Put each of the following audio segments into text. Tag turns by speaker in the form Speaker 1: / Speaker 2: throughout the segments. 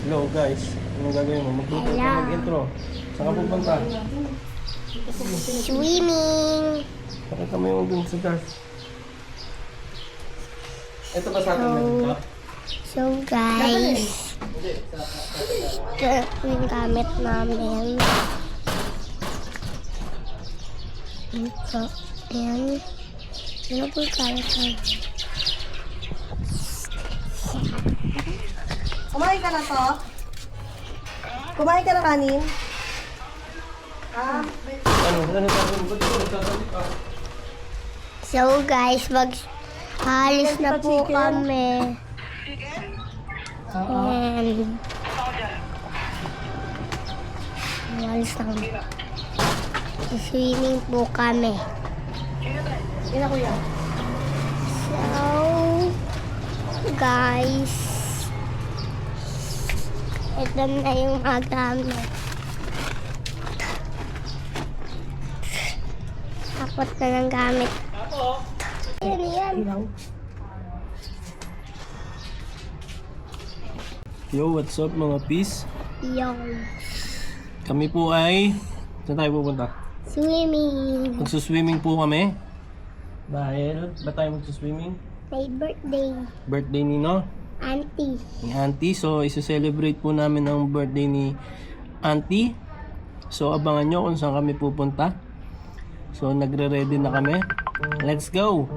Speaker 1: Hello guys, anong gagawin mo? Magluto ka, mag-intro. Saan ka pupunta?
Speaker 2: Swimming.
Speaker 1: Pakita mo yung dun sa dark. Ito ba sa atin na dito?
Speaker 2: So guys, ito yung gamit namin. Ito, yan. Ano po yung gamit namin?
Speaker 3: Kumain ka na to? Kumain ka na kanin?
Speaker 1: Ano sabi mo?
Speaker 2: So guys, halis na po kami. And halis na kami. Swimming po kami.
Speaker 3: Ina kuya.
Speaker 2: So guys, ito na yung mga gamit. Apat na ng gamit. Yan.
Speaker 1: Yo, what's up mga peace?
Speaker 2: Yung
Speaker 1: Kami po ay... Saan tayo pupunta?
Speaker 2: swimming.
Speaker 1: Magsuswimming po kami. Dahil, ba tayo magsuswimming?
Speaker 2: My birthday.
Speaker 1: Birthday ni no?
Speaker 2: Auntie.
Speaker 1: Ni Auntie. So, isa-celebrate po namin ang birthday ni Auntie. So, abangan nyo kung saan kami pupunta. So, nagre-ready na kami. Let's go!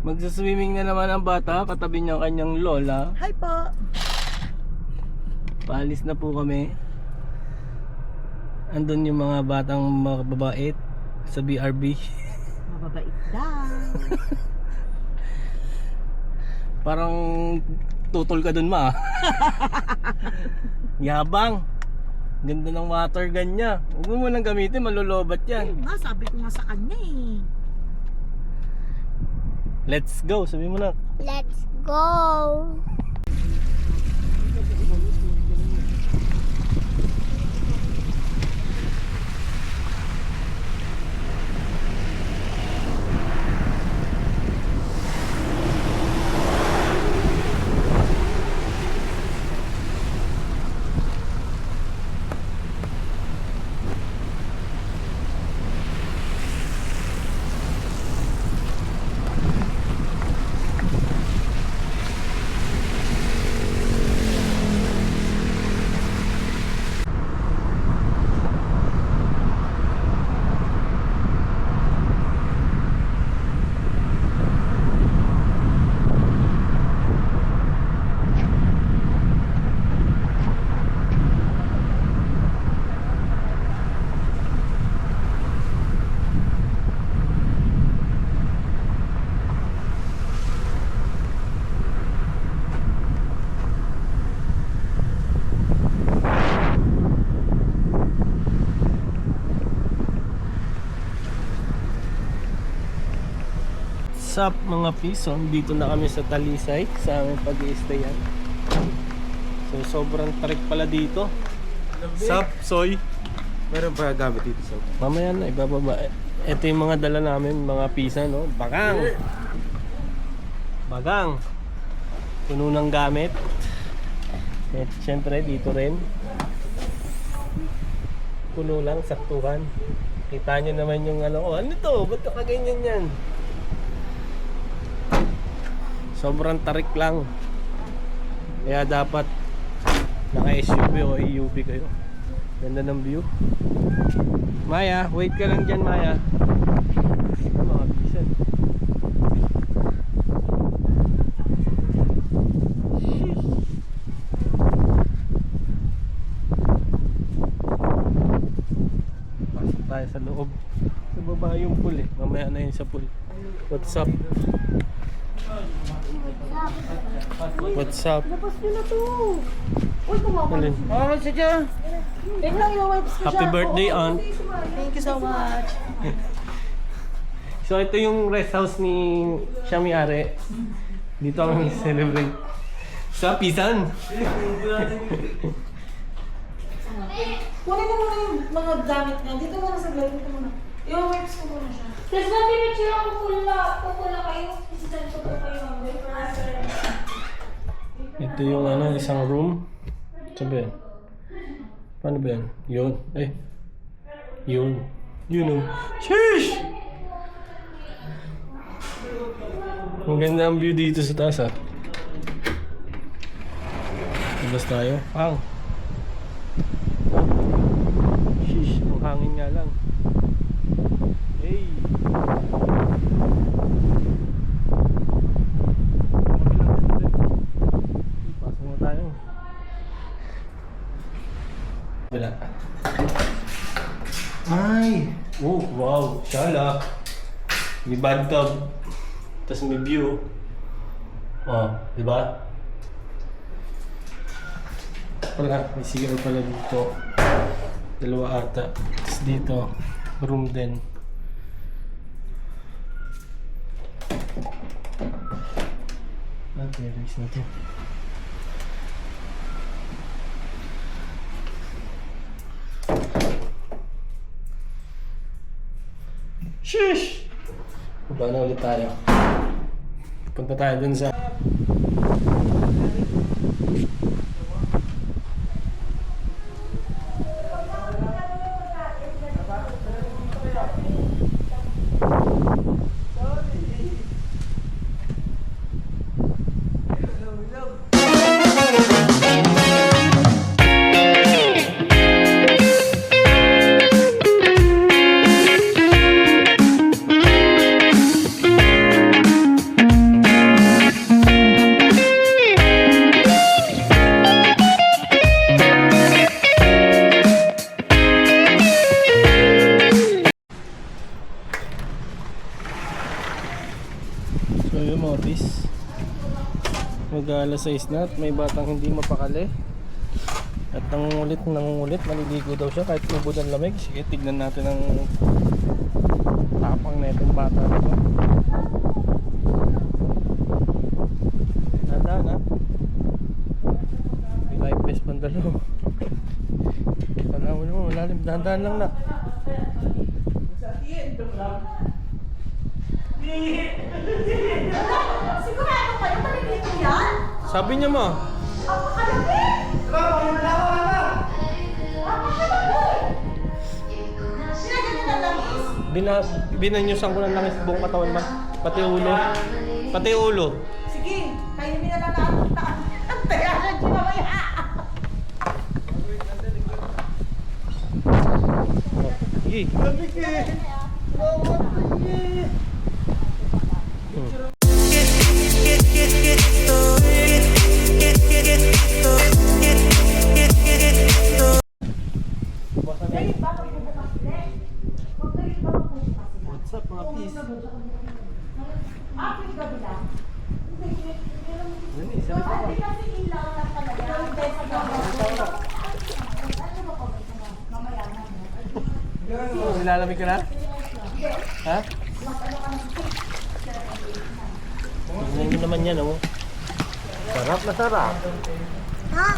Speaker 1: Magsuswimming na naman ang bata. Katabi niya ang kanyang lola.
Speaker 3: Hi po.
Speaker 1: Paalis na po kami. Andun yung mga batang mababait sa BRB.
Speaker 3: Mababait daw.
Speaker 1: Parang tutol ka dun ma. Yabang. Ganda ng water gun niya. Huwag mo munang gamitin, malulobat yan.
Speaker 3: Sabi ko nga sa kanya eh.
Speaker 1: Let's go, sabi mo na.
Speaker 2: Let's go.
Speaker 1: What's up mga piso? Dito na kami sa Talisay sa aming pag-i-stayan. So sobrang tarik pala dito. Sup, Soy?
Speaker 4: Meron pa gamit dito sa
Speaker 1: Mamaya na, ibababa. Ito yung mga dala namin, mga pisa, no? Bagang! Bagang! Puno ng gamit. At syempre, dito rin. Puno lang, saktuhan. Kita nyo naman yung ano, oh, ano to? Ba't nakaganyan yan? Sobrang tarik lang. Kaya dapat naka-SUV o EUV kayo. Ganda ng view. Maya, wait ka lang dyan Maya. Ito mga bisan. Pasok tayo sa loob. Sa baba yung pool eh. Mamaya na yun sa pool. What's up? What's up?
Speaker 3: Labas nyo na to. Uy, kumawa.
Speaker 1: Alin?
Speaker 4: sadya.
Speaker 3: Wait lang, yung wipes ko
Speaker 1: Happy
Speaker 3: siya.
Speaker 1: birthday,
Speaker 3: Oo,
Speaker 1: Aunt.
Speaker 3: Thank you so much.
Speaker 1: So ito yung rest house ni siya may-ari. Dito kami celebrate. Sa Pisan.
Speaker 3: Kunin mo muna yung mga gamit niya. Dito muna sa glove. Dito muna. Yung wipes ko muna siya.
Speaker 5: Tapos natin picture ako pula kayo. Kasi saan ko po kayo number para sa
Speaker 1: Ito yung ano, isang room. Saan ba yan? Paano ba yan? Yun. Yun. Yun o. Sheesh! Ang ganda ang view dito sa taas ah. Labas tayo. Pang! Sheesh, ang hangin nga lang. Hey! Pasok na tayo. Wala. Ay! Oh, wow! Shala! May bathtub. Tapos may view. Oh, di ba? Wala, may sigaw pala dito. Dalawa ata. Tapos dito, room din. Terrace na to. Sheesh! Baba na ulit tayo. Punta tayo dun sa... So yun mga bis, mag-alas 6 na at may batang hindi mapakali at nangungulit, maliligo daw siya kahit ubod ang lamig. Sige, tignan natin ang tapang na itong bata na to. Dahan-dahan ha, may life vest pandalo. Kala mo naman malalim, dahan-dahan lang na.
Speaker 3: Sigurado kayo, maliliit mo yan?
Speaker 1: Sabi niya mo,
Speaker 3: Apakalaki!
Speaker 1: binanyusan ko ng langis buong katawan man. Pati ulo. Pati ulo.
Speaker 3: Sige, kainin na lang natin. Tayanan siya mamaya.
Speaker 1: Sige. What's up mga pis? Nilalamig ka na? Ha? Tingnan nyo naman yan, oh. Sarap na sarap.
Speaker 2: Ha?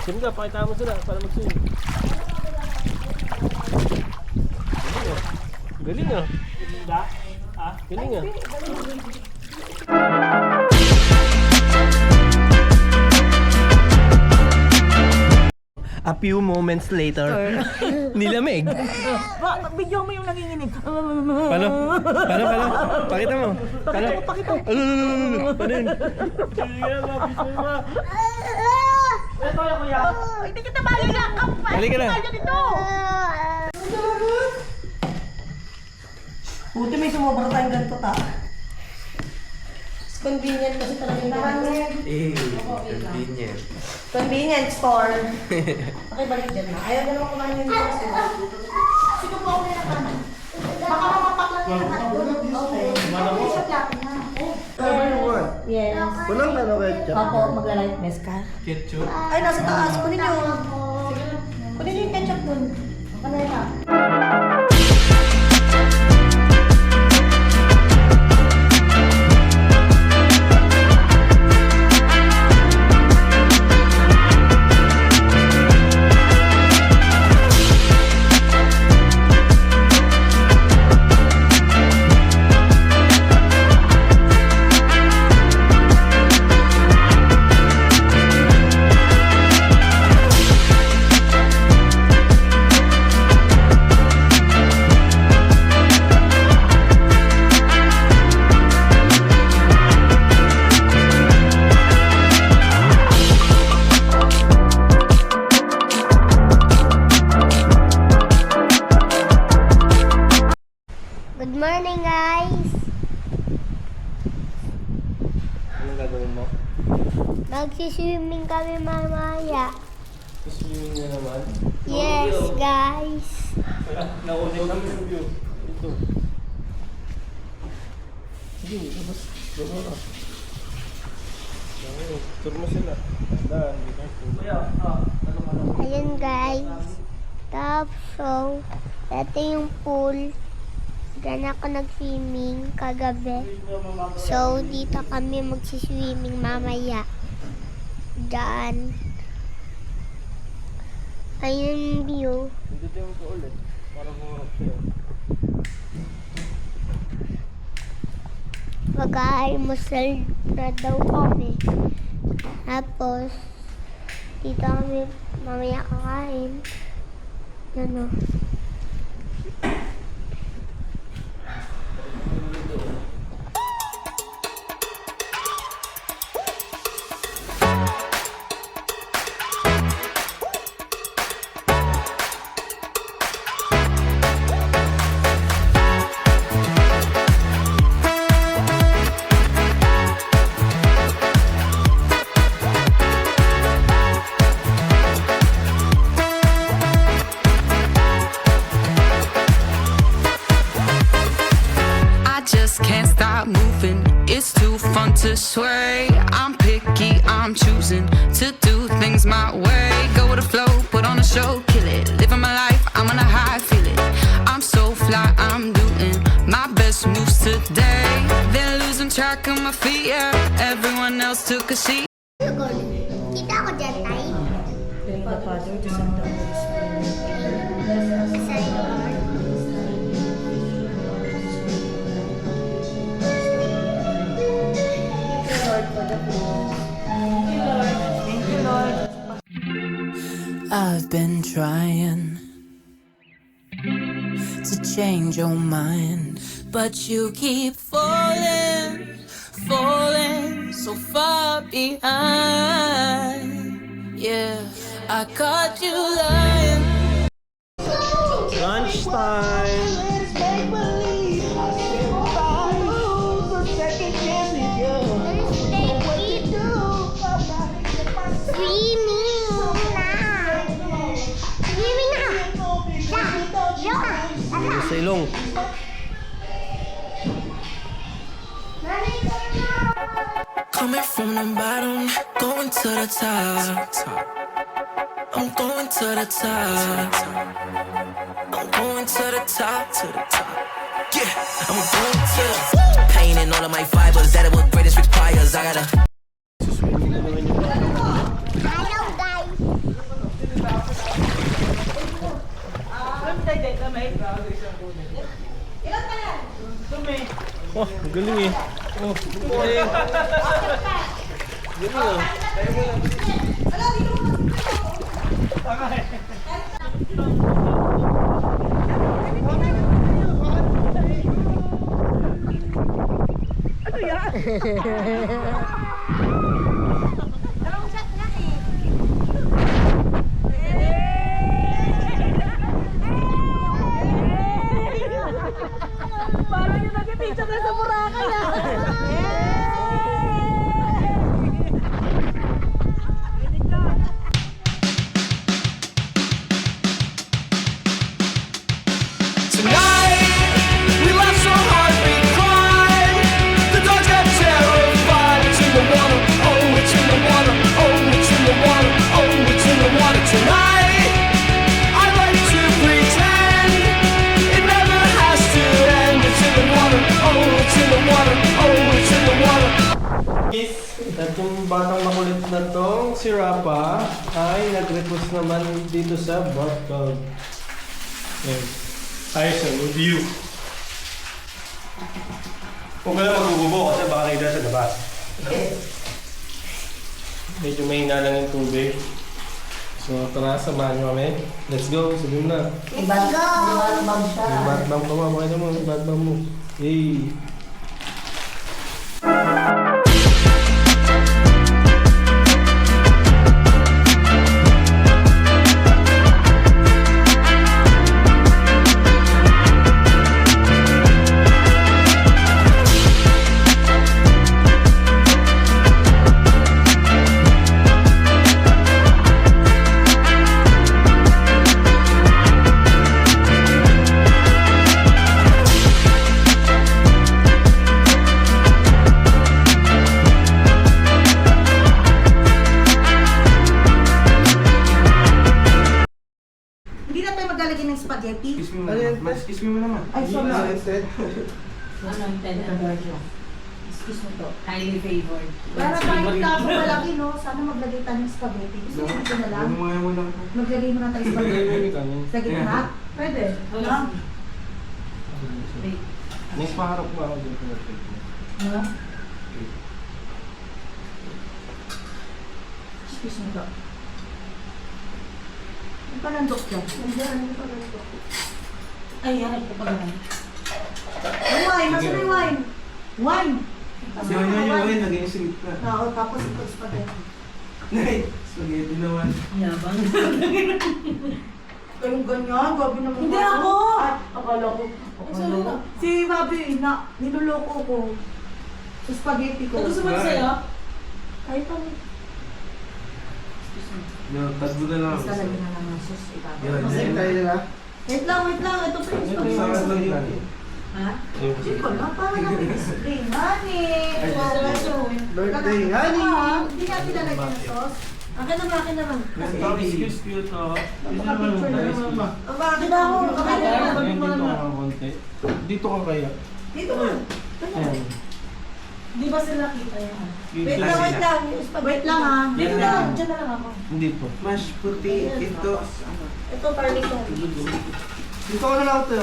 Speaker 1: Sige ka, pakita mo sila para mag-swim. Galing ah. Galing ah. A few moments later, nilamig.
Speaker 3: Bigyan mo yung nanginginig.
Speaker 1: Paano? Pakita mo. Paano?
Speaker 3: Pakita.
Speaker 1: Paano yun?
Speaker 3: Hindi kita malilakap pa.
Speaker 1: Halika na.
Speaker 3: Dito. Buti may sumobra tayong ganito ta. Convenient kasi talaga yung
Speaker 4: Convenient.
Speaker 3: convenient store. Okay, balik dyan na. Ayaw na naman kumain yung dito. Sige po ako na kanan. Baka mapapaklan yung kanan. Okay. Okay, sa plato na. Yes.
Speaker 1: Walang ano ketchup.
Speaker 3: Ako, magla-light mess ka.
Speaker 1: Ketchup?
Speaker 3: Ay, nasa taas. Kunin nyo. Kunin nyo yung ketchup dun. Ano na?
Speaker 1: gagawin mo?
Speaker 2: Magsiswimming kami mamaya.
Speaker 1: Swimming na naman.
Speaker 2: Yes, guys.
Speaker 1: Nakunin kami yung view. Ito. Sige, labas. Baba ka. Tour mo sila. Daan, dito.
Speaker 2: Ayan, guys. So, ito yung pool. Diyan ako nag-swimming kagabi. So, dito kami magsiswimming mamaya. Diyan. Ayun yung view.
Speaker 1: Dito yung ko ulit. Para bumarap siya.
Speaker 2: Mag-aalmusal na daw kami. Tapos, dito kami mamaya kakain. Ano?
Speaker 5: I just can't stop moving. It's too fun to sway. I'm picky, I'm choosing to do things my way. Go with the flow, put on a show, kill it. Living my life, I'm on a high, feel it. I'm so fly, I'm doing my best moves today. Then losing track of my feet, yeah. Everyone else took a seat.
Speaker 2: Kita ako dyan, Tay.
Speaker 3: Thank the Father, the Son, the Holy Spirit.
Speaker 2: Sa Lord.
Speaker 3: Thank you, Lord, for the food. Thank you, Lord. Thank you, Lord.
Speaker 5: I've been trying to change your mind, but you keep falling, falling so far behind. Yeah, I caught you lying.
Speaker 1: Lunch time!
Speaker 2: Swimming na! Swimming na!
Speaker 1: Sa ilong.
Speaker 5: Coming from the bottom, going to the top. I'm going to the top. I'm going to the top, to the top. Yeah, I'm going to the pain in all of my fibers. That is what greatest requires. I gotta.
Speaker 1: Swimming na naman yung bata.
Speaker 2: Hello, guys!
Speaker 1: Oh, ang galing eh. Oh, ang galing. Galing oh.
Speaker 3: Parang yung nag-picture na sa Boracay ah.
Speaker 5: Tonight, we laugh so hard we cried. The dogs got terrified. It's in the water, oh, it's in the water, oh, it's in the water, oh, it's in the water tonight. I like to pretend it never has to end. It's in the water, oh, it's in the water, oh, it's in the water.
Speaker 1: At yung batang makulit na tong si Rapa ay nag-request naman dito sa bathtub. Ayan. Ayos ang view. Huwag ka lang magbububo kasi baka kayo sa labas. Medyo mahina lang yung tubig. So tara, samahan nyo kami. Let's go, sabihin na.
Speaker 3: Let's go!
Speaker 1: Yung bath bomb ka mo, makita mo, yung bath bomb mo. Hey!
Speaker 3: spaghetti.
Speaker 4: Kiss me mo naman. Mas kiss me mo naman.
Speaker 3: Ay, sorry.
Speaker 4: Instead.
Speaker 6: Ano yung tenda? Excuse mo to. Highly favored.
Speaker 3: Para kahit ka ako malaki, no? Sana maglagay tayo ng spaghetti. Gusto mo ito na lang?
Speaker 4: Ano mo lang po?
Speaker 3: Maglagay mo na tayo spaghetti. Sa gitna? Pwede. No?
Speaker 1: Mas paharap mo ako dito.
Speaker 3: No? Excuse me to. Ang panandok yan. Ang panandok.
Speaker 6: Ay, hanap ko pa ganun.
Speaker 3: Yung wine, nasa yung wine? Wine!
Speaker 4: Si Wine, naging sweet na.
Speaker 3: Oo, tapos ito spaghetti.
Speaker 4: Nay, spaghetti naman.
Speaker 6: Yabang.
Speaker 3: Kayong ganyan, gabi naman.
Speaker 6: Hindi ako!
Speaker 3: Ay, akala ko.
Speaker 6: sorry na.
Speaker 3: Si Bobby, niloloko ko. Sa spaghetti ko.
Speaker 6: Gusto mo na sa'yo?
Speaker 3: Kahit pa
Speaker 4: No, tagbo na lang.
Speaker 3: Mas lalagyan na lang ng sauce. Ibabaw.
Speaker 4: Yan.
Speaker 3: Kasi-
Speaker 4: Tayo nila.
Speaker 3: Wait lang. Ito pa yung
Speaker 4: Sa
Speaker 3: spaghetti.
Speaker 4: lang yun.
Speaker 6: Ha?
Speaker 3: Hindi ko lang, para namin discipline. Honey!
Speaker 4: Birthday, honey!
Speaker 3: Hindi natin lalagyan ng sauce. Akin naman.
Speaker 1: Excuse me to.
Speaker 3: Picture na naman. Ang bakit ako?
Speaker 1: Dito ka kaya.
Speaker 3: Dito ka.
Speaker 1: Ayan.
Speaker 6: Di ba sila kita yan?
Speaker 3: Wait lang. Wait lang ha.
Speaker 6: Dito na lang. Diyan na lang ako.
Speaker 1: Hindi po.
Speaker 4: Mashed potato.
Speaker 3: Ito, garlic ko.
Speaker 4: Dito ko na lang ito.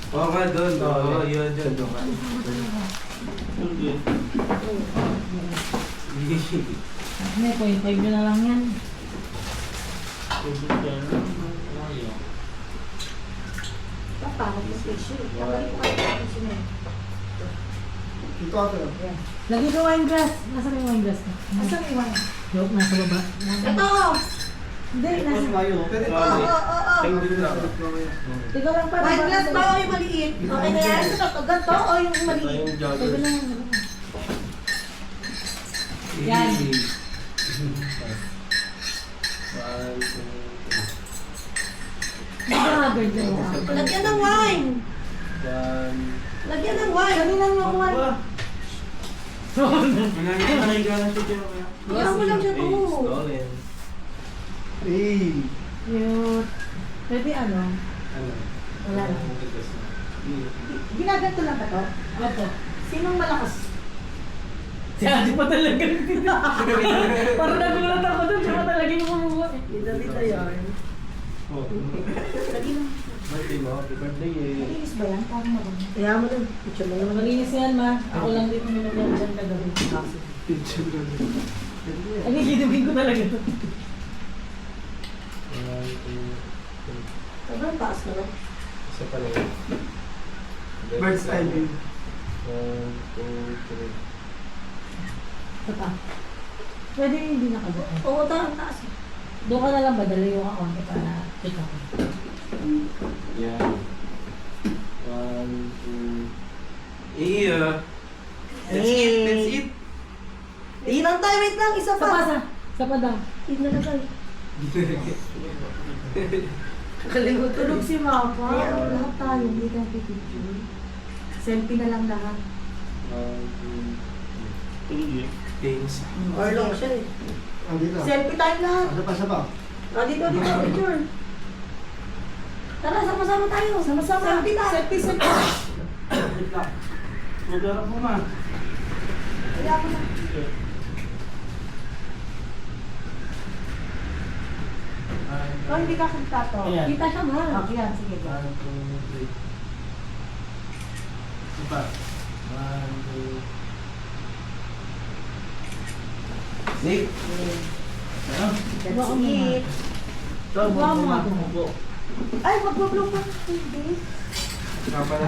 Speaker 4: Oo nga doon. Oo, yun dyan.
Speaker 6: May point 5 na lang yan.
Speaker 3: Tapos yung tissue. Tanggalin ko kayo yung tissue na yun.
Speaker 4: Dito ako.
Speaker 6: Lagi ko wine glass. Nasaan yung wine glass ko?
Speaker 3: Asan yung wine?
Speaker 6: Joke, nasa baba.
Speaker 3: Ito!
Speaker 6: Hindi, nasa...
Speaker 3: Oo.
Speaker 1: Tingin lang.
Speaker 6: Ikaw lang pa.
Speaker 3: Wine glass ba o yung maliit? Okay na yan. Ito, ganito o yung maliit?
Speaker 1: Yung
Speaker 6: Sabi
Speaker 1: joggers.
Speaker 6: na yan. Yan.
Speaker 1: 1, 2, 3.
Speaker 6: Nag-haggard na yan.
Speaker 3: Lagyan ng wine!
Speaker 1: 1.
Speaker 3: Lagyan ng wine!
Speaker 6: Kanina yung wine.
Speaker 4: Manay ka na siya dyan.
Speaker 3: Bigyan mo lang siya to.
Speaker 1: Stolen.
Speaker 6: Cute. Pwede ano?
Speaker 1: Ano?
Speaker 6: Wala na.
Speaker 3: Ginaganto lang ba to?
Speaker 6: Opo.
Speaker 3: Sinong malakas?
Speaker 6: Si Ate pa talaga. Parang nagulat ako doon. Siya pa talaga yung kumuha.
Speaker 3: Dito yan.
Speaker 1: Oh.
Speaker 3: Lagi lang.
Speaker 1: Birthday mo. Happy birthday eh.
Speaker 3: Malinis ba yan? Parang maganda. Kaya mo lang. Picture mo naman.
Speaker 6: Malinis yan, ma. Ako lang dito nilagyan dyan kagabi. Ay, nilidubin ko talaga ito.
Speaker 1: 1, 2, 3.
Speaker 3: Sobrang taas na lang.
Speaker 1: Isa pa lang.
Speaker 4: Bird's eye view.
Speaker 1: 1, 2, 3.
Speaker 6: Ito pa. Pwede hindi nakabuka.
Speaker 3: Oo, ang taas.
Speaker 6: Doon ka na lang ba? Dala yung account para check ako.
Speaker 1: Yan. 1, 2.
Speaker 4: Iya. That's it.
Speaker 3: Ilang tayo, wait lang, isa
Speaker 6: Sa pa,
Speaker 3: pa.
Speaker 6: sa pa daw.
Speaker 3: Tignan na tayo. Kalimutan. Tulog si Mama. Lahat tayo, hindi tayo pipicture. Selfie na lang lahat.
Speaker 1: 1, 2, 3.
Speaker 4: Thanks.
Speaker 3: Or long siya eh. Selfie tayo lahat.
Speaker 4: Sa
Speaker 3: Dito, picture. Tara, sama-sama tayo. Sama-sama. Selfie lang. Selfie.
Speaker 4: Magdarap mo ma.
Speaker 3: Kaya ako na. Oh, hindi ka kita to.
Speaker 1: Ayan.
Speaker 3: Kita siya ma. Okay yan, sige.
Speaker 1: 1, 2, 3. Iba. 1, 2.
Speaker 4: Nick.
Speaker 3: That's it.
Speaker 6: Buka mo nga ito.
Speaker 3: Ay, mag-blow pa. Hindi.
Speaker 4: Saka na.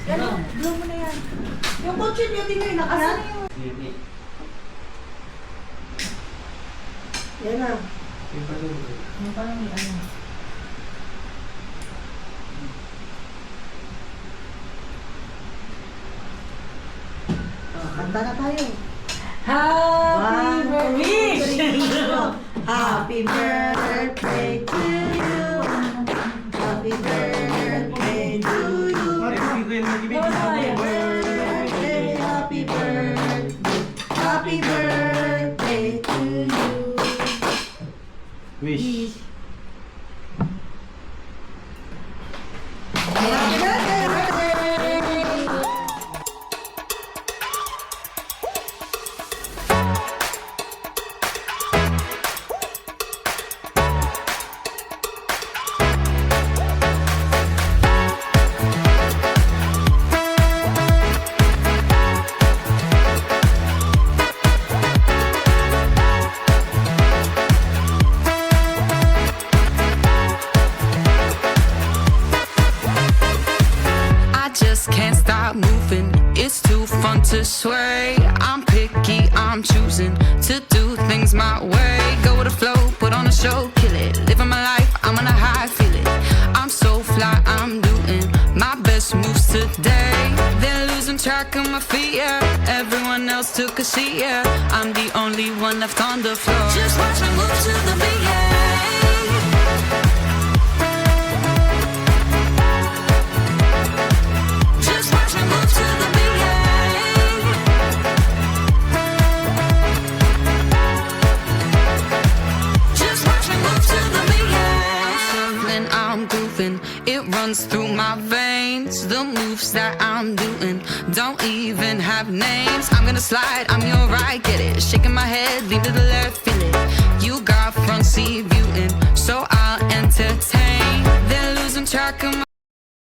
Speaker 3: Yan, blow mo na yan. Yung kotse niyo din yun. Asan yung... Yan na.
Speaker 6: Yung parang may ano.
Speaker 3: Kanta na tayo.
Speaker 6: Happy birthday!
Speaker 3: Happy birthday to you. Happy birthday to you. Happy birthday, happy birthday. Happy birthday to you.
Speaker 1: Wish.
Speaker 7: to sway. I'm picky, I'm choosing to do things my way. Go with the flow, put on a show, kill it. Living my life, I'm on a high, feel it. I'm so fly, I'm doing my best moves today. They're losing track of my feet, yeah. Everyone else took a seat, yeah. I'm the only one left on the floor. Just watch me move to the beat, yeah. Just watch me move to the beat, yeah. Just watch me move to the beat, yeah. I'm shuffling, I'm grooving. It runs through my veins. The moves that I'm doing don't even have names. I'm gonna slide, I'm your right, get it. Shaking my head, lean to the left, feel it.